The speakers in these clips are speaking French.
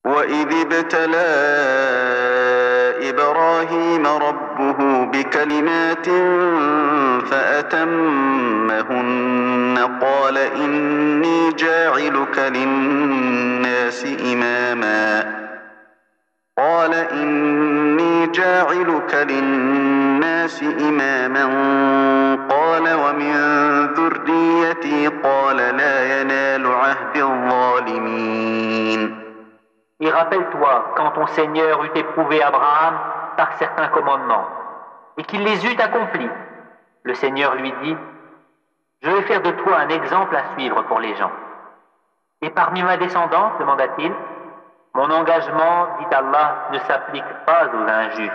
وإذ ابتلى إبراهيم ربه بكلمات فأتمهن قال إني جاعلك للناس إماما قال ومن ذريتي قال لا ينال عهد الظالمين. Et rappelle-toi quand ton Seigneur eut éprouvé Abraham par certains commandements, et qu'il les eut accomplis. Le Seigneur lui dit, « Je vais faire de toi un exemple à suivre pour les gens. » Et parmi ma descendance, demanda-t-il, mon engagement, dit Allah, ne s'applique pas aux injustes.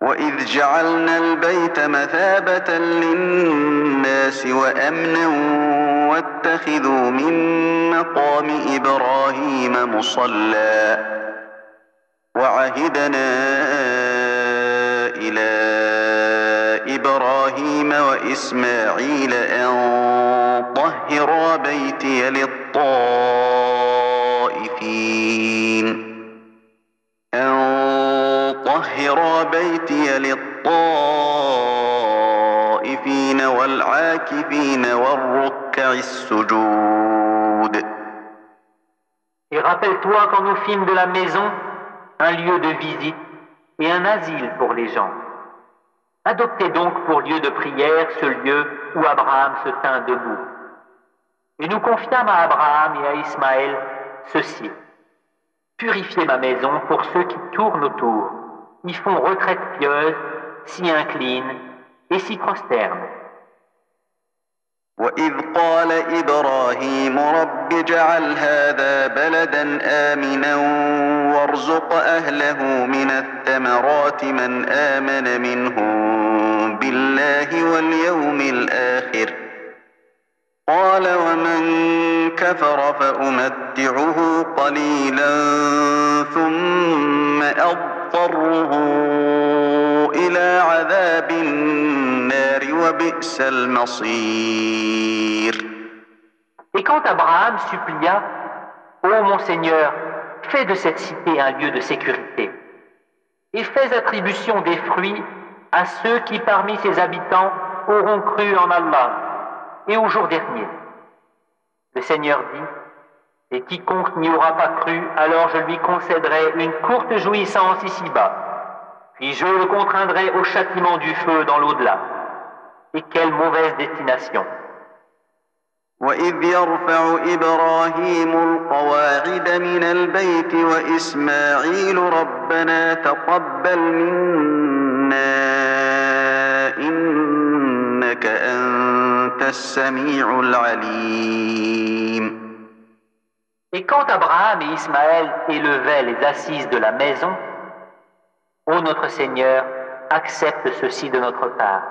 وإذ جعلنا البيت مثابة للناس وأمنا واتخذوا من مقام إبراهيم مصلى وعهدنا إلى إبراهيم وإسماعيل أن طهرا بيتي للطائفين والعاكفين والركع السجود. Et rappelle-toi quand nous fîmes de la maison un lieu de visite et un asile pour les gens. Adoptez donc pour lieu de prière ce lieu où Abraham se tint debout. Et nous confiâmes à Abraham et à Ismaël ceci. Purifiez ma maison pour ceux qui tournent autour, y font retraite pieuse, s'y inclinent et s'y prosternent. وإذ قال إبراهيم رب اجعل هذا بلدا آمنا وارزق أهله من الثمرات من آمن منهم بالله واليوم الآخر قال ومن كفر فأمتعه قليلا ثم أضطره إلى عذاب النار وبئس المصير. Et quand Abraham supplia, « Ô mon Seigneur, fais de cette cité un lieu de sécurité, et fais attribution des fruits à ceux qui parmi ses habitants auront cru en Allah et au jour dernier. » Le Seigneur dit, « Et quiconque n'y aura pas cru, alors je lui concéderai une courte jouissance ici-bas, puis je le contraindrai au châtiment du feu dans l'au-delà. » Et quelle mauvaise destination! وإذ يرفع إبراهيم القواعد من البيت وإسماعيل ربنا تقبل منا إنك أنت السميع العليم. Et quand Abraham et Ismaël élevaient les assises de la maison, ô notre Seigneur, accepte ceci de notre part,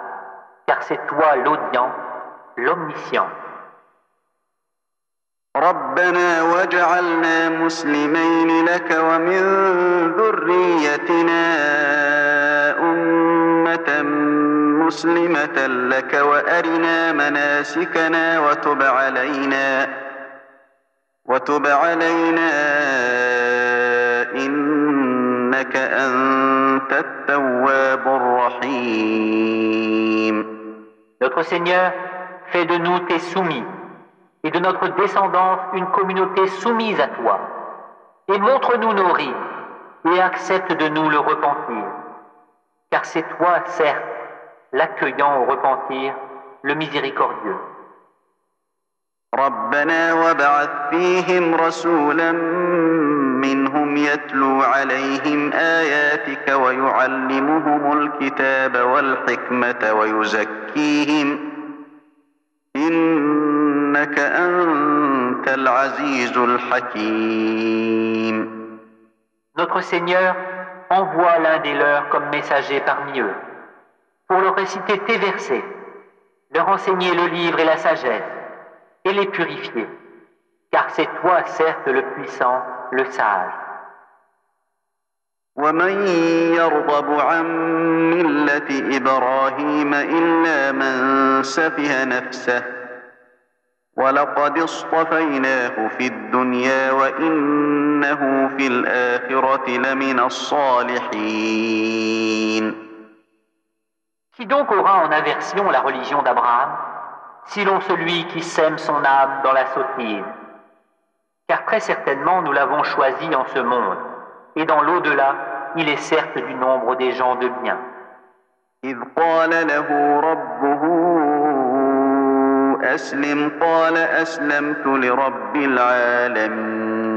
car c'est toi l'audient, l'omniscient. ربنا واجعلنا مسلمين لك ومن ذريتنا أمة مسلمة لك وأرنا مناسكنا وتب علينا إنك أنت التواب الرحيم. Notre Seigneur, fais de nous tes soumis et de notre descendance une communauté soumise à toi. Et montre-nous nos rites et accepte de nous le repentir. Car c'est toi, certes, l'accueillant au repentir, le miséricordieux. ربنا وابعث فيهم رسولا منهم يتلو عليهم آياتك ويعلمهم الكتاب والحكمة ويزكيهم إنك أنت العزيز الحكيم. Notre Seigneur envoie l'un des leurs comme messager parmi eux, pour leur réciter tes versets, leur enseigner le livre et la sagesse, et les purifier, car c'est toi, certes, le puissant, le sage. ومن يرغب عن ملة إبراهيم إلا من سفه نفسه ولقد اصطفيناه في الدنيا وإنه في الآخرة لمن الصالحين. Qui donc aura en aversion la religion d'Abraham, sinon celui qui sème son âme dans la sottise? Car très certainement nous l'avons choisi en ce monde, et dans l'au-delà, il est certes du nombre des gens de bien. إذ قال له ربه أسلم قال أسلمت لرب العالمين.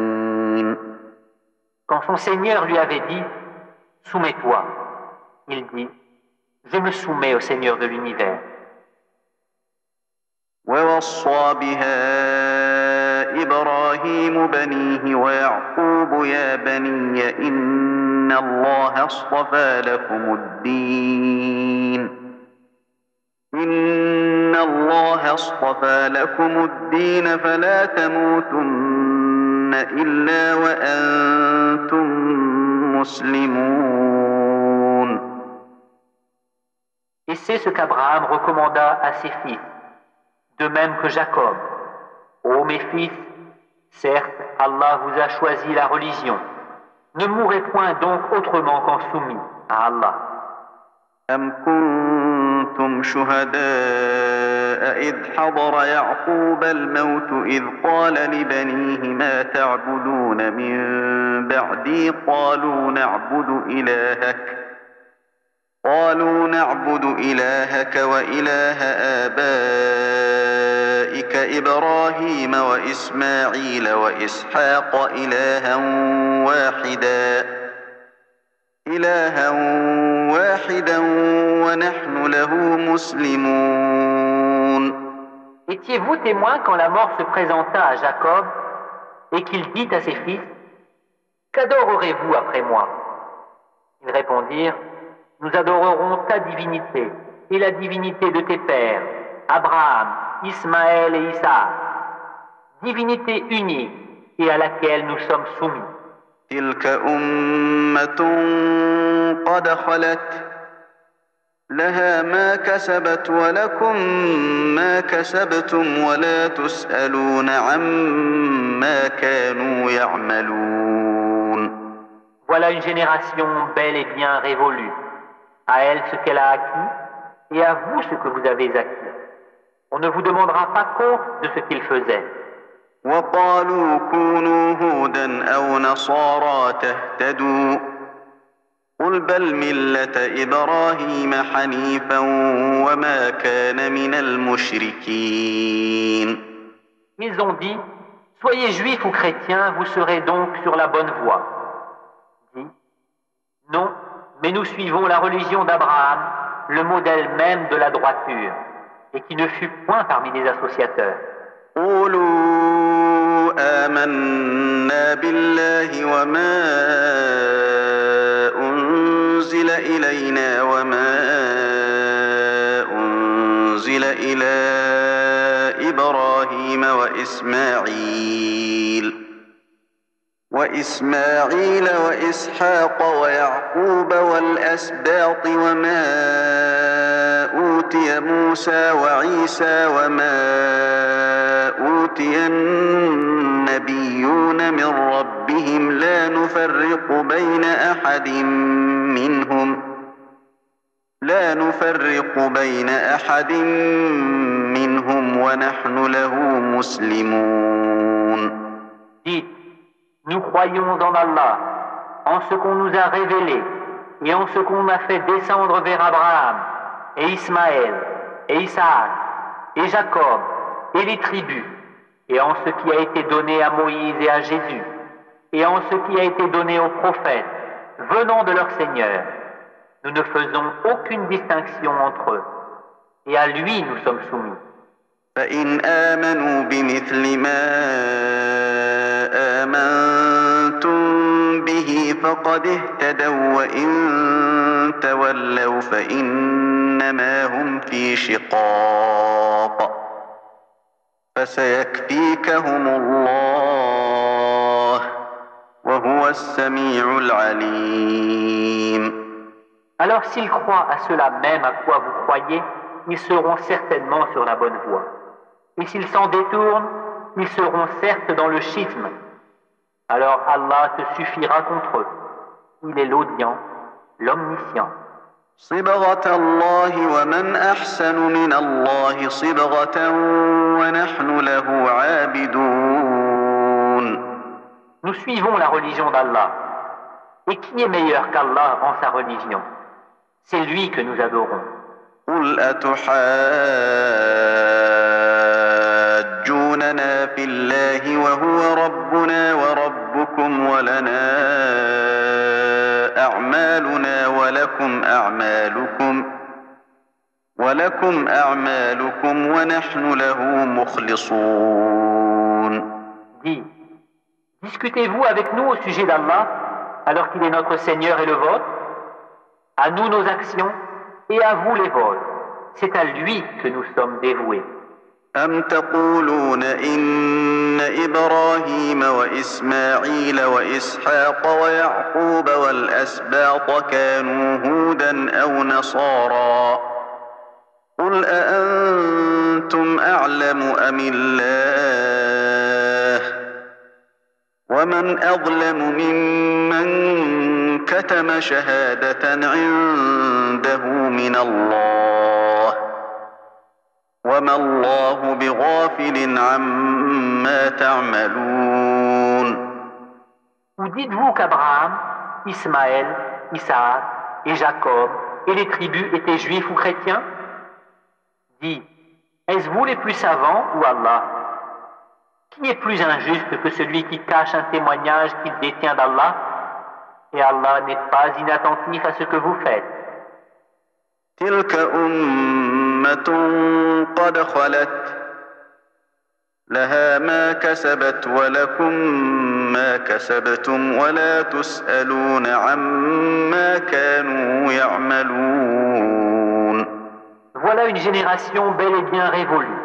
Quand son Seigneur lui avait dit « Soumets-toi », il dit « Je me soumets au Seigneur de l'univers ». ووصى بها إبراهيم بنيه ويعقوب يا بني إن الله اصطفى لكم الدين فلا تموتن إلا وأنتم مسلمون. Et c'est ce qu'Abraham recommanda à ses fils, de même que Jacob. Ô mes fils, certes, Allah vous a choisi la religion. Ne mourrez point donc autrement qu'en soumis à Allah. أم كنتم شهداء إذ حضر يعقوب الموت إذ قال لبنيه ما تعبدون من بعدي قالوا نعبد إلهك وإله آبائك إبراهيم وإسماعيل وإسحاق إلها واحدا ونحن له مسلمون. Étiez-vous témoin quand la mort se présenta à Jacob et qu'il dit à ses fils « Qu'adorerez-vous après moi ?» Ils répondirent « Nous adorerons ta divinité et la divinité de tes pères, Abraham, Ismaël et Isaac, divinité unique et à laquelle nous sommes soumis. » تلك أمة قد خلت لها ما كسبت ولكم ما كسبتم ولا تسألون عما كانوا يعملون. Voilà une génération bel et bien révolue. À elle ce qu'elle a acquis et à vous ce que vous avez acquis. On ne vous demandera pas compte de ce qu'ils faisaient. وقالوا كونوا هودا أو نصارى تهتدوا قل بل ملة إبراهيم حنيفا وما كان من المشركين. Ils ont dit, soyez juifs ou chrétiens, vous serez donc sur la bonne voie. Dit, non, mais nous suivons la religion d'Abraham, le modèle même de la droiture, et qui ne fut point parmi les associateurs. قولوا آمنا بالله وما أنزل إلينا وما أنزل إلى إبراهيم وإسماعيل وإسحاق ويعقوب والأسباط وما أوتي موسى وعيسى وما أوتي النبيون من ربهم لا نفرق بين أحد منهم ونحن له مسلمون. Dites, nous croyons en Allah, en ce qu'on nous a révélé et en ce qu'on a fait descendre vers Abraham et Ismaël et Isaac et Jacob et les tribus, et en ce qui a été donné à Moïse et à Jésus, et en ce qui a été donné aux prophètes venant de leur Seigneur. Nous ne faisons aucune distinction entre eux, et à lui nous sommes soumis. فإن آمنوا بمثل ما آمنتم به فقد اهتدوا وإن تولوا فإنما هم في شقاق فسيكفيكهم الله وهو السميع العليم. Alors s'ils croient à cela même à quoi vous croyez, ils seront certainement sur la bonne voie. Et s'ils s'en détournent, ils seront certes dans le schisme. Alors Allah te suffira contre eux. Il est l'audient, l'omniscient. صبغة الله ومن أحسن من الله صبغة ونحن له عابدون. Nous suivons la religion d'Allah. Et qui est meilleur qu'Allah en sa religion? C'est lui que nous adorons. قل أتحاجوننا في الله وهو ربنا وربكم ولنا أعمالنا ولكم أعمالكم ونحن له مخلصون. Dis, discutez-vous avec nous au sujet d'Allah alors qu'il est notre Seigneur et le vôtre? À nous nos actions et à vous les vôtres. C'est à lui que nous sommes dévoués. أم تقولون إن إبراهيم وإسماعيل وإسحاق ويعقوب والأسباط كانوا هودا أو نصارى قل أأنتم أعلم أم الله ومن أظلم ممن كتم شهادة عنده من الله وما الله بغافل عما تعملون. Ou dites-vous qu'Abraham, Ismaël, Isaac et Jacob et les tribus étaient juifs ou chrétiens? Dis, est-ce vous les plus savants ou Allah? Qui est plus injuste que celui qui cache un témoignage qu'il détient d'Allah? Et Allah n'est pas inattentif à ce que vous faites. تلك أمة قد خلت لها ما كسبت ولكم ما كسبتم ولا تسألون عما كانوا يعملون. Voilà une génération bel et bien révolue.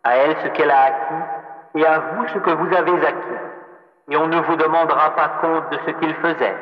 À elle ce qu'elle a acquis et à vous ce que vous avez acquis. Et on ne vous demandera pas compte de ce qu'ils faisaient.